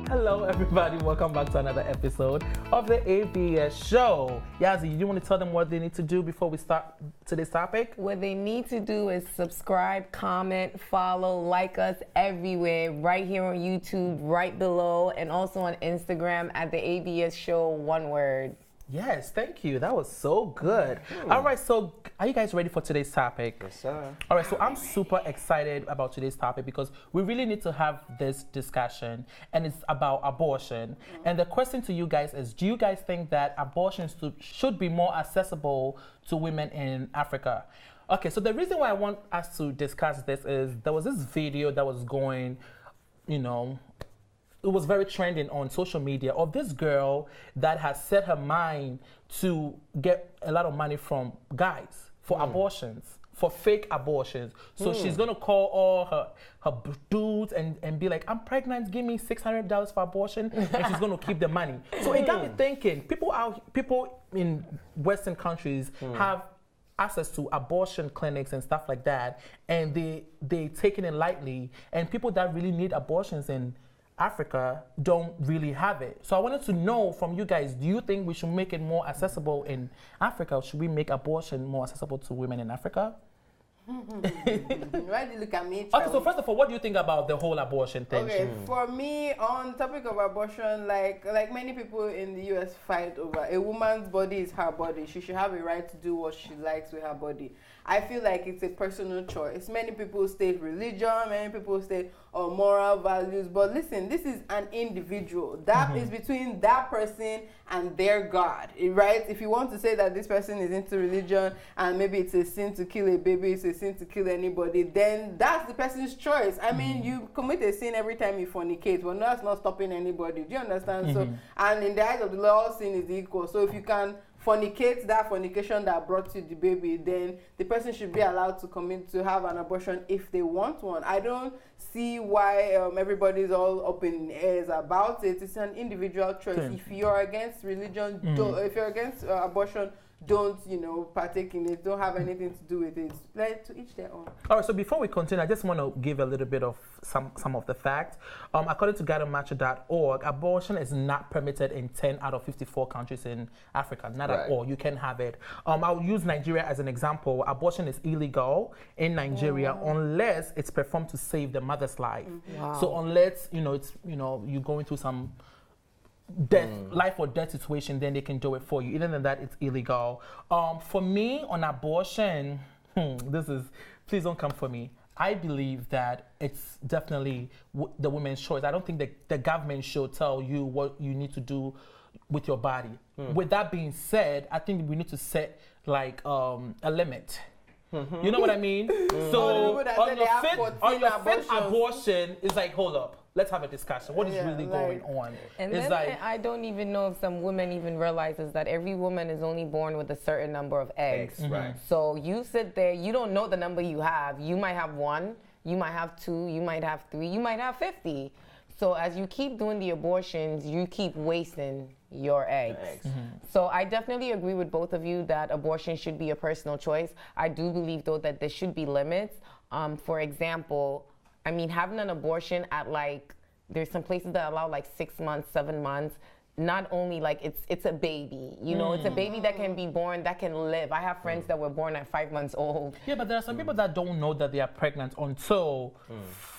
Hello, everybody. Welcome back to another episode of the ABS show. Yazzie, you want to tell them what they need to do before we start today's topic? What they need to do is subscribe, comment, follow, like us everywhere, right here on YouTube, right below, and also on Instagram at the ABS show, one word. Yes, thank you. That was so good. All right, so are you guys ready for today's topic? Yes, sir. All right, so I'm super excited about today's topic because we really need to have this discussion, and it's about abortion. And the question to you guys is, do you guys think that abortion should be more accessible to women in Africa? Okay, so the reason why I want us to discuss this is there was this video that was going, it was very trending on social media of this girl that has set her mind to get a lot of money from guys for abortions, for fake abortions. So she's gonna call all her dudes and be like, I'm pregnant, give me $600 for abortion, and she's gonna keep the money. So it got me thinking, people in Western countries have access to abortion clinics and stuff like that, and they taking it lightly, and people that really need abortions in Africa don't really have it. So I wanted to know from you guys, do you think we should make it more accessible in Africa, or should we make abortion more accessible to women in Africa? Why do you look at me? Okay, so first of all, what do you think about the whole abortion thing? Okay, for me, on topic of abortion, like many people in the US fight over, a woman's body is her body. She should have a right to do what she likes with her body. I feel like it's a personal choice. Many people state religion, many people state moral values, but listen, this is an individual. That is between that person and their God, right? If you want to say that this person is into religion and maybe it's a sin to kill a baby, it's a sin to kill anybody, then that's the person's choice. I mean, you commit a sin every time you fornicate, but that's not stopping anybody. Do you understand? So, and in the eyes of the law, all sin is equal. So if you can fornicate that fornication that brought you the baby, then the person should be allowed to have an abortion if they want one. I don't see why everybody's all up in airs about it. It's an individual choice. If you're against religion, if you're against abortion, don't partake in it. Don't have anything to do with it. Let to each their own. All right, so before we continue, I just want to give a little bit of some of the facts. According to GuideOnMatcher.org, abortion is not permitted in 10 out of 54 countries in Africa. Not at all. You can have it. I'll use Nigeria as an example. Abortion is illegal in Nigeria unless it's performed to save the mother's life. Wow. So unless it's you're going through some life or death situation, then they can do it for you. Other than that, it's illegal. For me, on abortion, please don't come for me. I believe that it's definitely the woman's choice. I don't think that the government should tell you what you need to do with your body. With that being said, I think we need to set like a limit. You know what I mean? So on your fifth abortion, it's like, hold up. Let's have a discussion. What is really going on? And then I don't even know if some women even realizes that every woman is only born with a certain number of eggs. Right. So you sit there, you don't know the number you have. You might have 1, you might have 2, you might have 3, you might have 50. So as you keep doing the abortions, you keep wasting your eggs. So I definitely agree with both of you that abortion should be a personal choice. I do believe, though, that there should be limits. For example, I mean, having an abortion at there's some places that allow 6 months, 7 months. Not only it's a baby, it's a baby that can be born, that can live. I have friends that were born at 5 months old. Yeah, but there are some people that don't know that they are pregnant until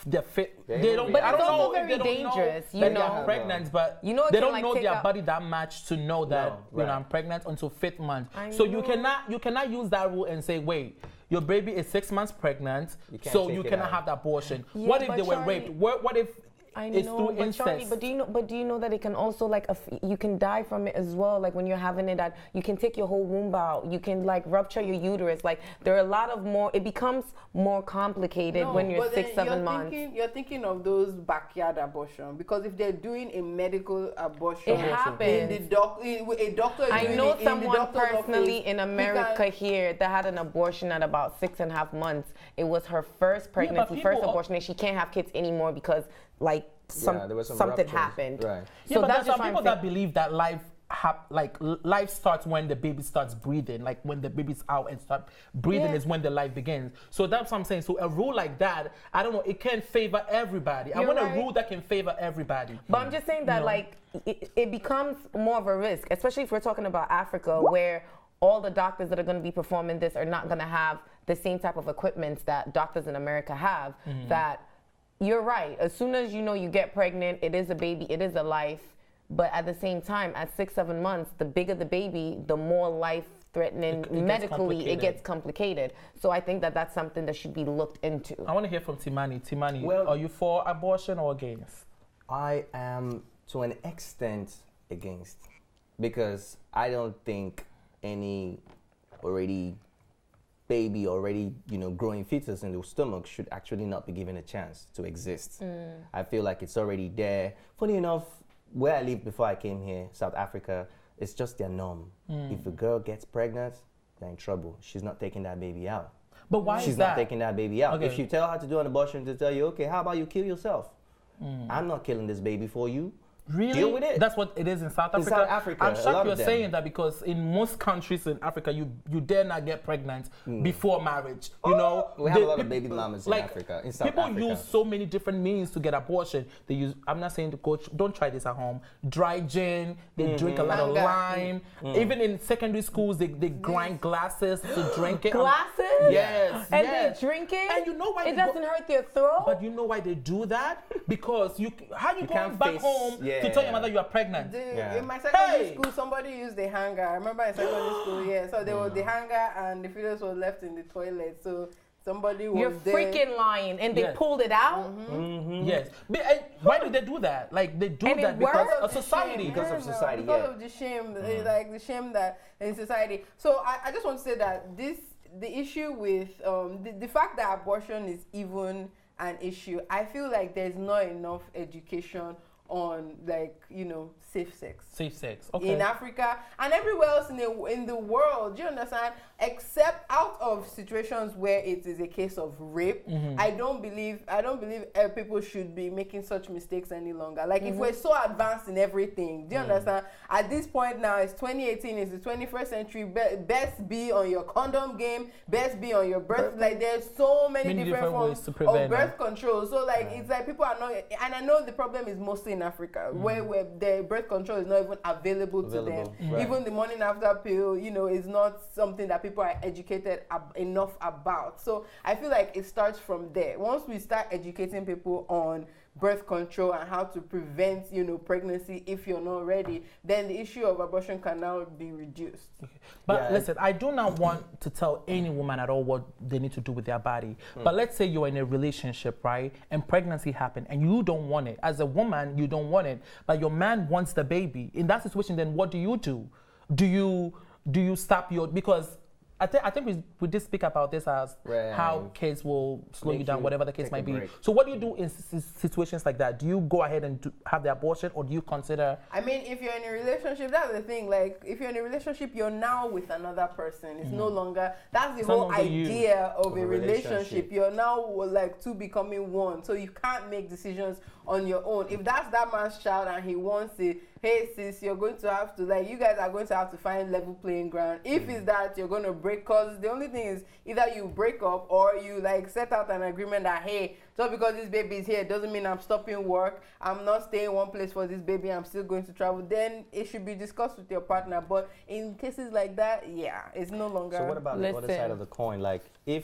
they're fit. They don't. But I don't it's also know very dangerous. That they are pregnant, but they don't know their body that much to know that I'm pregnant until 5th month. So you cannot use that rule and say, wait, your baby is 6 months pregnant, so you cannot have the abortion. Yeah, what if they were raped? What if I know, but Charlie, but do you know that it can also you can die from it as well? Like when you're having it, that you can take your whole womb out. You can rupture your uterus. There are a lot of more. It becomes more complicated when you're 6, 7 months. You're thinking of those backyard abortion, because if they're doing a medical abortion, it happens. A doctor. I know someone personally in America here that had an abortion at about 6.5 months. It was her first pregnancy, first abortion, and she can't have kids anymore because something happened. Right. So that's some people that believe that life life starts when the baby starts breathing. Like when the baby's out and start breathing is when the life begins. So that's what I'm saying. So a rule like that, I don't know, it can't favor everybody. I want a rule that can favor everybody. But I'm just saying that like it becomes more of a risk, especially if we're talking about Africa, where all the doctors that are going to be performing this are not going to have the same type of equipment that doctors in America have. That you're right. As soon as you get pregnant, it is a baby, it is a life. But at the same time, at 6-7 months, the bigger the baby, the more life-threatening medically it gets complicated. So I think that that's something that should be looked into. I want to hear from Timani. Timani, are you for abortion or against? I am, to an extent, against. Because I don't think any baby already growing fetus in the stomach should actually not be given a chance to exist. I feel like it's already there. Funny enough, where I lived before I came here, South Africa, it's just their norm. If a girl gets pregnant, they're in trouble. She's not taking that baby out. But why is that? She's not taking that baby out. Okay. If you tell her to do an abortion, to tell you, okay, how about you kill yourself? I'm not killing this baby for you. Really? Deal with it. That's what it is in South Africa? In South Africa, I'm a lot shocked of you're them. saying that, because in most countries in Africa, you dare not get pregnant before marriage. You know, We have a lot of baby mamas in Africa, in South people Africa. use so many different means to get abortion. They use, I'm not saying to coach, don't try this at home, dry gin, they drink a lot of lime. Even in secondary schools, they grind glasses to drink it. Glasses? Yes. And yes. they drink it? And you know why it doesn't hurt their throat? But you know why they do that? Because how you going can't back face- home to tell your mother you are pregnant? In my secondary school, somebody used the hanger. I remember in secondary school, so there was the hanger and the fetus was left in the toilet. So somebody was You're there. freaking lying, and they pulled it out? Yes. But, why do they do that? Like, they do And that it because works? of society. Because of society, Because of the shame, like the shame that in society. So I just want to say that the issue with the fact that abortion is even an issue, I feel like there's not enough education on safe sex. Safe sex. Okay. In Africa and everywhere else in the world, do you understand? Except out of situations where it is a case of rape, I don't believe people should be making such mistakes any longer. Like if we're so advanced in everything, do you understand? At this point now, it's 2018, it's the 21st century. Best be on your condom game. Best be on your birth. Like there's so many different forms of birth control. So it's like people are not, and I know the problem is mostly in Africa, where the birth control is not even available to them. Right. Even the morning after pill, is not something that people are educated enough about. So I feel like it starts from there. Once we start educating people on birth control and how to prevent, pregnancy if you're not ready, then the issue of abortion can now be reduced. Okay. But listen, I do not want to tell any woman at all what they need to do with their body. But let's say you're in a relationship, right? And pregnancy happened and you don't want it. As a woman, you don't want it. But your man wants the baby. In that situation, then what do? Do you stop because I think we did speak about this as how kids will slow you down, whatever the case might be. So what do you do in situations like that? Do you go ahead and have the abortion, or do you consider? I mean, if you're in a relationship, that's the thing. Like, if you're in a relationship, you're now with another person. It's no longer, that's the whole idea of a relationship. You're now like two becoming one. So you can't make decisions on your own. If that's that man's child and he wants it, hey sis, you're going to have to, you guys are going to have to find level playing ground. If it's that you're going to break, because the only thing is either you break up or you set out an agreement that, hey, just because this baby is here doesn't mean I'm stopping work, I'm not staying one place for this baby, I'm still going to travel. Then it should be discussed with your partner. But in cases like that, it's no longer. So what about the other side of the coin? Like, if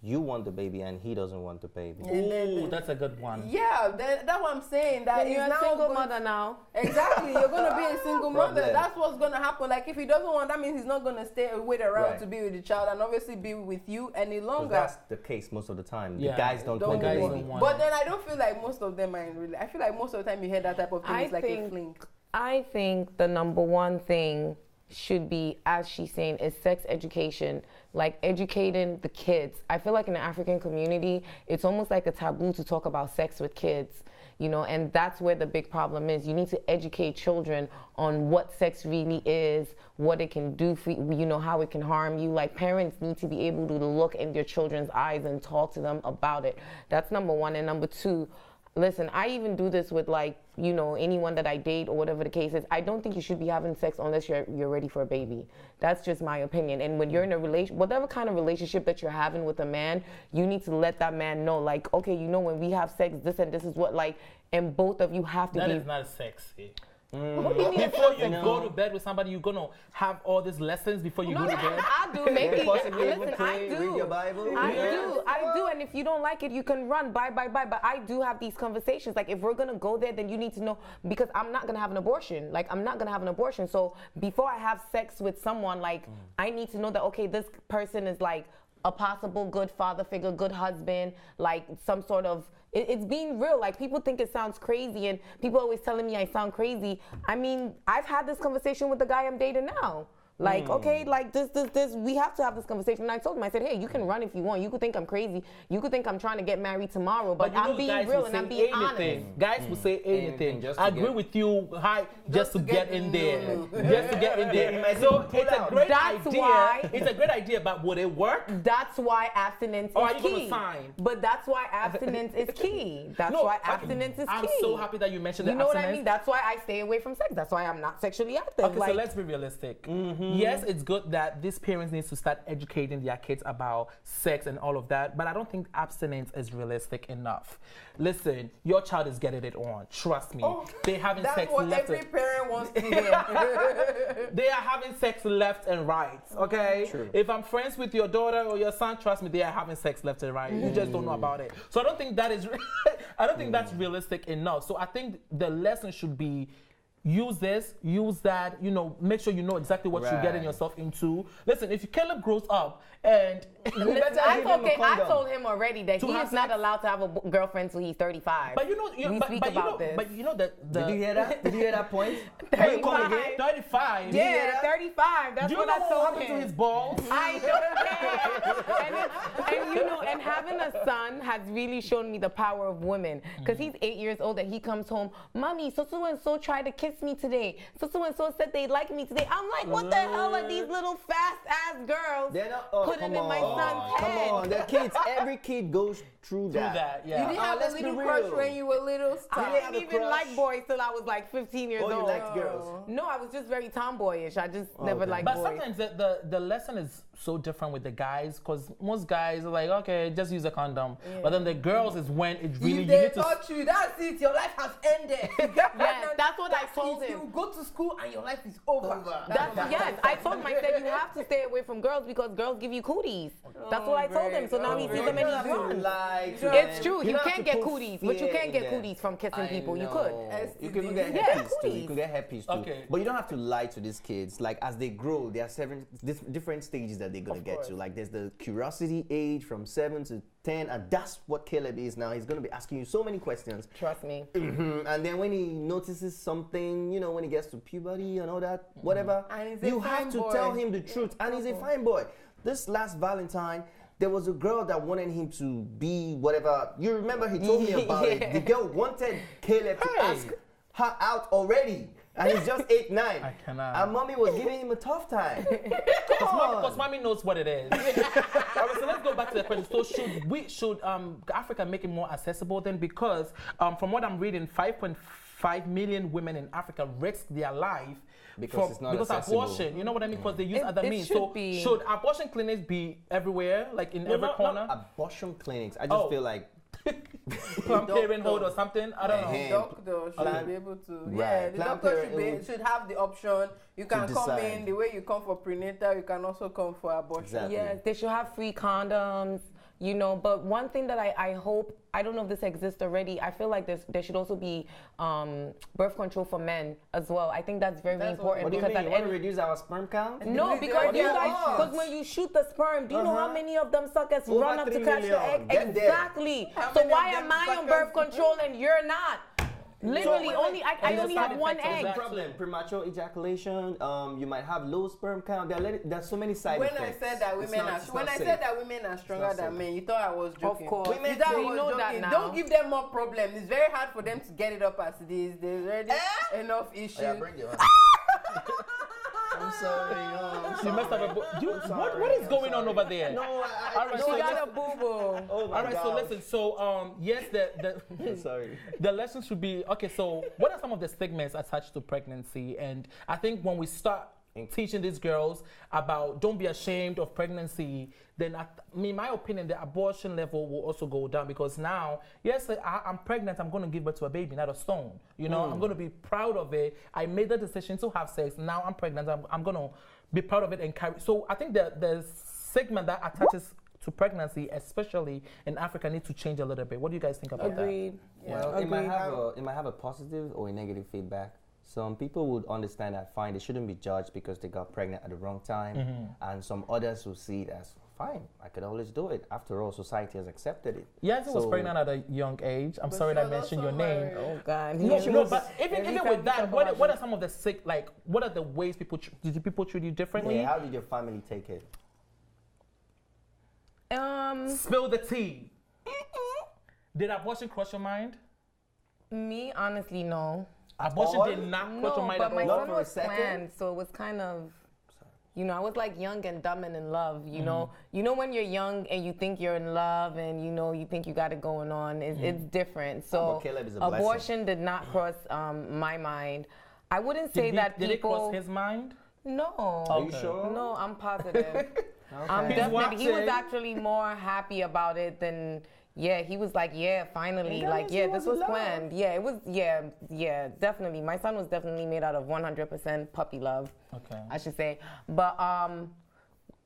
you want the baby and he doesn't want the baby. Oh, that's a good one. Yeah, that's what I'm saying. That you're a single mother now. Exactly, you're going to be a single mother. That's what's going to happen. Like, if he doesn't want, that means he's not going to wait around to be with the child and obviously be with you any longer. That's the case most of the time. The guys don't want the baby. But then I don't feel like most of them are in really. I feel like most of the time you hear that type of thing, it's like a fling. I think the number one thing should be, as she's saying, is sex education, like educating the kids. I feel like in the African community, it's almost like a taboo to talk about sex with kids, and that's where the big problem is. You need to educate children on what sex really is, what it can do for you, how it can harm you. Like, parents need to be able to look in their children's eyes and talk to them about it. That's number one. And number two, Listen, I even do this with like, you know, anyone that I date or whatever the case is. I don't think you should be having sex unless you're ready for a baby. That's just my opinion. And when you're in a whatever kind of relationship that you're having with a man, you need to let that man know, like, okay, you know, when we have sex, this and this is what, like, and both of you have to That be. is not sexy. What do you mean? Before you go to bed with somebody, you're gonna have all these lessons before you go to bed. I do. Maybe. Possibly Listen, even I pray, do. read your Bible. I do. And if you don't like it, you can run. Bye. But I do have these conversations. Like, if we're gonna go there, then you need to know, because I'm not gonna have an abortion. Like, I'm not gonna have an abortion. So before I have sex with someone, like, I need to know that, okay, this person is like a possible good father figure, good husband, like some sort of. It's being real. Like, people think it sounds crazy, and people always telling me I sound crazy. I mean, I've had this conversation with the guy I'm dating now. Like, okay, like this, we have to have this conversation. And I told him, I said, hey, you can run if you want. You could think I'm crazy. You could think I'm trying to get married tomorrow, but you know, I'm being real and I'm being honest. Guys will say anything. just I to agree get- with you. Hi, just to get in there. Just to get in there. So it's a great That's idea. why- It's a great idea, but would it work? That's why abstinence Or is are you key. gonna sign? But that's why abstinence is key. That's why abstinence is key. I'm so happy that you mentioned You the know what I abstinence. mean? That's why I stay away from sex. That's why I'm not sexually active. Okay, like, so let's be realistic. Yes, it's good that these parents need to start educating their kids about sex and all of that, but I don't think abstinence is realistic enough. Listen, your child is getting it on. Trust me. They're having That's sex what left every and parent wants to hear. they are having sex left and right. Okay? True. If I'm friends with your daughter or your son, trust me, they are having sex left and right. You just don't know about it. So I don't think that is I don't think that's realistic enough. So I think the lesson should be use this, use that, you know, make sure you know exactly what you're getting Right. yourself into. Listen, if Caleb grows up and listen, I told him already that To he have is not sex? allowed to have a girlfriend till he's 35. but you know, We speak about this. But you know that Did you hear that? Did you hear that point? 35. 35. Yeah, 35. That's Do you what know I what told happened him. to his balls? I don't care. And you know, and having a son has really shown me the power of women. Because he's 8 years old and he comes home, Mommy, so and so tried to kiss me today. So and so said they like me today. I'm like, what the hell are these little fast ass girls They're not, putting in my son's head? Come on, the kids, every kid goes through that. Yeah. You didn't have a let's be little real. crush when you were little? I Stop. didn't even like boys till I was like 15 years Oh, you old. liked girls. No, I was just very tomboyish. I just never okay. liked But boys. sometimes the lesson is so different with the guys, because most guys are like, okay, just use a condom. But then the girls is when it really If you they need to. touch you, that's it. Your life has ended. Yes, that's what I told it. him. You go to school and your life is over. Yes, I told him, I said, you have to stay away from girls because girls give you cooties. That's what I told him. So now he sees them and he's wrong. It's true. You can't get cooties, but you can get cooties from kissing people. You could. You can get Yeah, herpes too. You cooties. can get herpes too. Okay. But you don't have to lie to these kids. Like, as they grow, there are different stages that they're gonna get to. Like, there's the curiosity age from 7 to 10, and that's what Caleb is now. He's gonna be asking you so many questions. Trust me. And then when he notices something, you know, when he gets to puberty and all that, whatever, And he's a you fine have to boy. tell him the truth. And he's a fine boy. This last Valentine, there was a girl that wanted him to be whatever. You remember he told me about it. The girl wanted Caleb to ask her out already. And he's just 8, 9. I cannot. And mommy was giving him a tough time. Because mommy knows what it is. All right, so let's go back to the question. So should Africa make it more accessible then? Because from what I'm reading, 5.5 million women in Africa risk their life Because it's not because accessible. abortion. You know what I mean? Because they use other it means. should So be. should abortion clinics be everywhere, like in every corner? Abortion clinics. I just feel like Planned Parenthood or something? I don't know. Hey. Doctor should Plan- be able to. Right. Yeah, the Planned doctor should Parenthood have the option. You can come decide. in the way you come for prenatal. You can also come for abortion. Exactly. Yes, they should have free condoms, you know. But one thing that I hope, I don't know if this exists already, I feel like there should also be birth control for men as well. I think that's very important. what do you because mean? at You the want to end, reduce our sperm count? no, What because do you you guys, want? because when you shoot the sperm, do you know how many of them suckers Over run up to 3 catch the million. egg? Get there. Exactly. How So many why of them am I on suckers- birth control and you're not? Literally, wait, only I And the only side have one effects of egg. that. Problem. Premature ejaculation. You might have low sperm count. There's so many side When effects. I said that It's women not- are it's when not I safe. said that women are stronger not than safe. men, you thought I was joking. course. Women, You know that joking. now. Don't give them more problems. It's very hard for them to get it up as it is. There's already enough issues. Yeah, bring your I'm sorry. She messed up. What is going on over there? No, All right, She got a boo-boo. Oh my all right, so gosh. listen. So yes, I'm sorry. the lesson should be okay. So what are some of the stigmas attached to pregnancy? And I think when we start teaching these girls about don't be ashamed of pregnancy, then in my opinion, the abortion level will also go down because now, yes, I'm pregnant. I'm going to give birth to a baby, not a stone. You know, I'm going to be proud of it. I made the decision to have sex. Now I'm pregnant. I'm going to be proud of it and carry. So I think the segment that attaches to pregnancy, especially in Africa, needs to change a little bit. What do you guys think about Agreed. Well, it might have a positive or a negative feedback. Some people would understand that fine, they shouldn't be judged because they got pregnant at the wrong time, and some others will see it as fine. I could always do it. After all, society has accepted it. Yes, was pregnant at a young age. I'm sorry that I mentioned your name. Oh God. No, but even with that, what are some of the what are the ways did people treat you differently? Yeah, how did your family take it? Spill the tea. Did abortion cross your mind? Me, honestly, no. Abortion did not cross your mind but at my all. son was planned, so it was kind of, I was like young and dumb and in love, you know. You know when you're young and you think you're in love and you think you got it going on, it's different. So Caleb is a abortion did not cross my mind. I wouldn't say that people... Did it cross his mind? No. Are you sure? No, I'm positive. Okay. Definitely, he was actually more happy about it than... Yeah, he was like, yeah, finally, like, yeah, this was planned. Yeah, it was, yeah, definitely. My son was definitely made out of 100% puppy love, I should say. But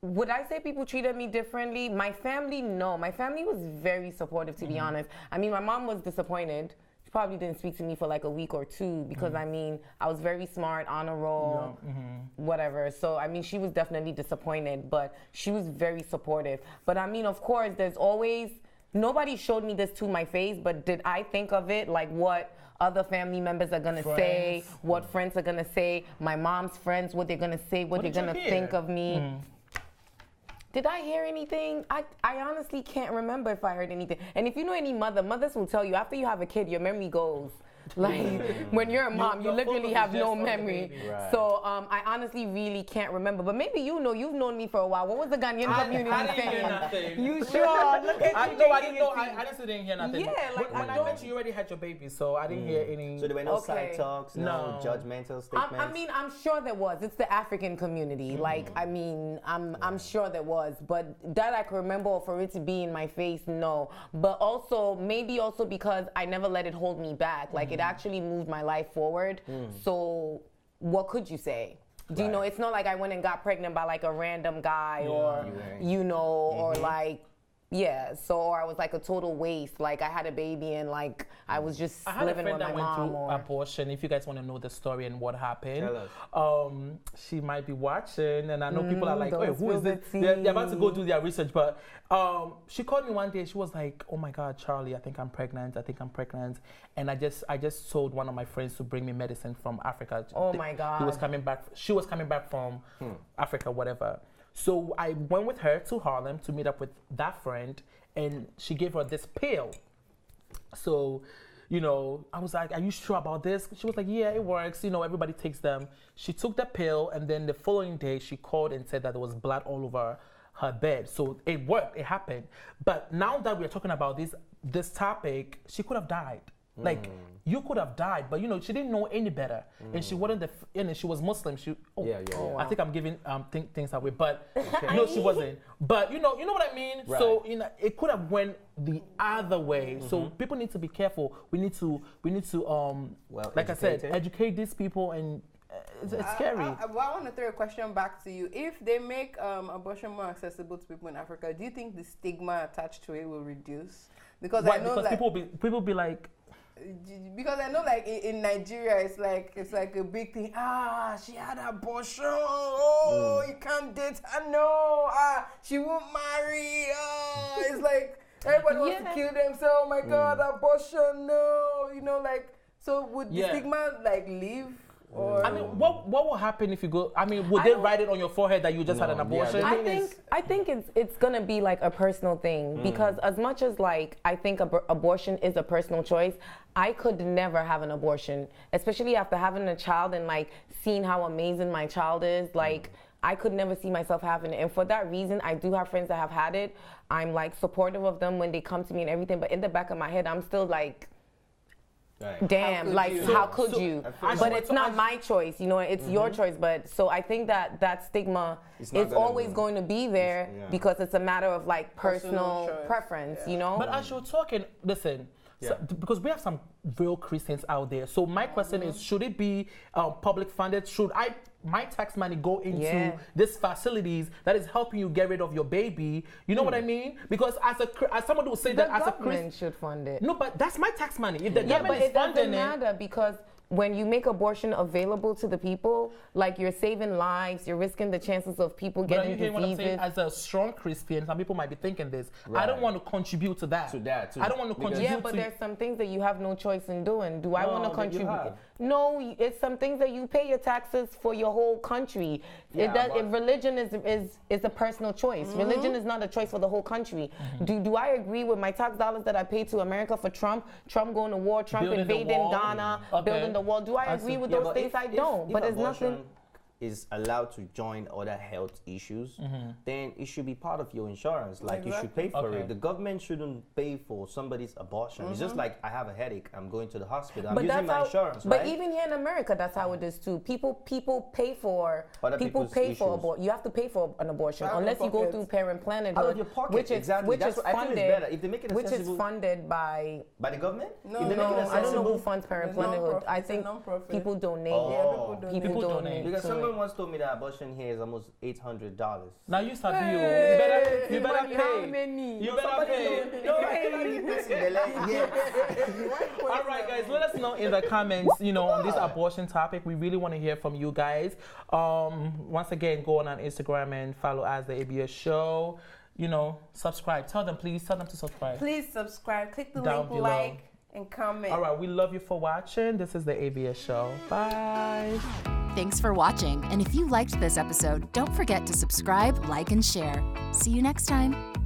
would I say people treated me differently? My family, no. My family was very supportive, to be honest. I mean, my mom was disappointed. She probably didn't speak to me for like a week or two because, I mean, I was very smart, on a roll, whatever. So, I mean, she was definitely disappointed, but she was very supportive. But, I mean, of course, there's always... Nobody showed me this to my face, but did I think of it like what other family members are gonna say, what friends are gonna say, my mom's friends, what they're gonna say, what they're gonna think of me? Did I hear anything? I honestly can't remember if I heard anything. And if you know any mothers will tell you after you have a kid, your memory goes. Like when you're a mom, you literally have no memory. Right. So I honestly really can't remember. But maybe you've known me for a while. What was the Ghanaian community I didn't saying? hear nothing. You sure? Look at No, I didn't know. I honestly didn't hear nothing. Yeah, like when I met you already had your baby, so I didn't hear any. So there were no side talks, no judgmental statements. I mean, I'm sure there was. It's the African community. Like, I mean, I'm sure there was. But that I can remember, or for it to be in my face, no. But also, maybe also because I never let it hold me back. Like, it actually moved my life forward. So what could you say? Do you know, it's not like I went and got pregnant by like a random guy or, or like, or I was like a total waste. Like I had a baby and like I was just living with my mom. I had a friend that went through abortion. If you guys want to know the story and what happened, tell us. She might be watching, and I know people are like, "Wait, who is this?" They're about to go do their research, but she called me one day. She was like, "Oh my God, Charlie, I think I'm pregnant. And I just told one of my friends to bring me medicine from Africa. Oh my God. He was coming back. She was coming back from Africa, whatever. So I went with her to Harlem to meet up with that friend, and she gave her this pill. So, I was like, "Are you sure about this?" She was like, "Yeah, it works. Everybody takes them." She took the pill, and then the following day, she called and said that there was blood all over her bed. So it worked. It happened. But now that we're talking about this topic, she could have died. Like you could have died, but she didn't know any better, and she wasn't and she was Muslim. I think I'm giving things away, but no, she wasn't. But you know what I mean. Right. So it could have went the other way. So people need to be careful. We need to like I said, educate these people, and it's scary. I want to throw a question back to you. If they make abortion more accessible to people in Africa, do you think the stigma attached to it will reduce? Because I know people be like. Because I know, like in Nigeria, it's like a big thing. She had abortion. Oh, you can't date her. No. She won't marry. It's like everybody wants to kill themselves. Oh my God, abortion. No. So would the stigma like leave? Or I mean, what will happen if you go? I mean, would they write it on your forehead that you just had an abortion? Yeah, I think it's gonna be like a personal thing because as much as like I think abortion is a personal choice, I could never have an abortion, especially after having a child and like seeing how amazing my child is. Like I could never see myself having it, and for that reason, I do have friends that have had it. I'm like supportive of them when they come to me and everything, but in the back of my head, I'm still like. Right. Damn, how could you? But it's not my choice, you know, it's your choice. But so I think that stigma is always going to be there because it's a matter of like personal preference, you know? But as you're talking, listen, so, because we have some real Christians out there. So my question is, should it be public funded? Should my tax money go into these facilities that is helping you get rid of your baby? You know what I mean? Because as someone would say that as a Christian, the government should fund it. No, but that's my tax money. If the government but is it doesn't funding matter because when you make abortion available to the people, like you're saving lives, you're risking the chances of people But getting are you hearing what I'm diseases. saying? As a strong Christian, some people might be thinking this. I don't want to contribute to that. Too. I don't want to contribute Yeah, but there's some things that you have no choice in doing. Do I want to but you contribute? have. No, it's some things that you pay your taxes for your whole country. Religion is a personal choice. Religion is not a choice for the whole country. Do I agree with my tax dollars that I pay to America for Trump going to war, Trump Building the invading wall. Ghana, Okay. building the wall? Do I agree with those things? I don't. If But it's abortion nothing. is allowed to join other health issues, then it should be part of your insurance. Like you should pay for Okay. it. The government shouldn't pay for somebody's abortion. It's just like I have a headache, I'm going to the hospital. I'm But using that's my how, insurance, But right? even here in America, that's how it is too. People pay for Other people's issues. You have to pay for an abortion Out of unless you go pocket. through Parent Planned Out of your pocket, which is exactly. which That's is what I feel is funded. better. If they make it which is accessible- funded by. By the government? No, If they No, make it I don't know accessible- who funds Parent It's Planned. non-profit. I It's a think non-profit. people donate. Oh. People donate. Because to someone it. once told me that abortion here is almost $800. Now you sabi you. Hey, You better money, pay. how many? You better pay. All right, guys, let us know in the comments, on this abortion topic. We really want to hear from you guys. Once again, go on Instagram and follow us, the ABS Show. Subscribe. Tell them to subscribe. Please subscribe. Click the Down link, below. like, and comment. All right, we love you for watching. This is the ABS Show. Bye. Thanks for watching. And if you liked this episode, don't forget to subscribe, like, and share. See you next time.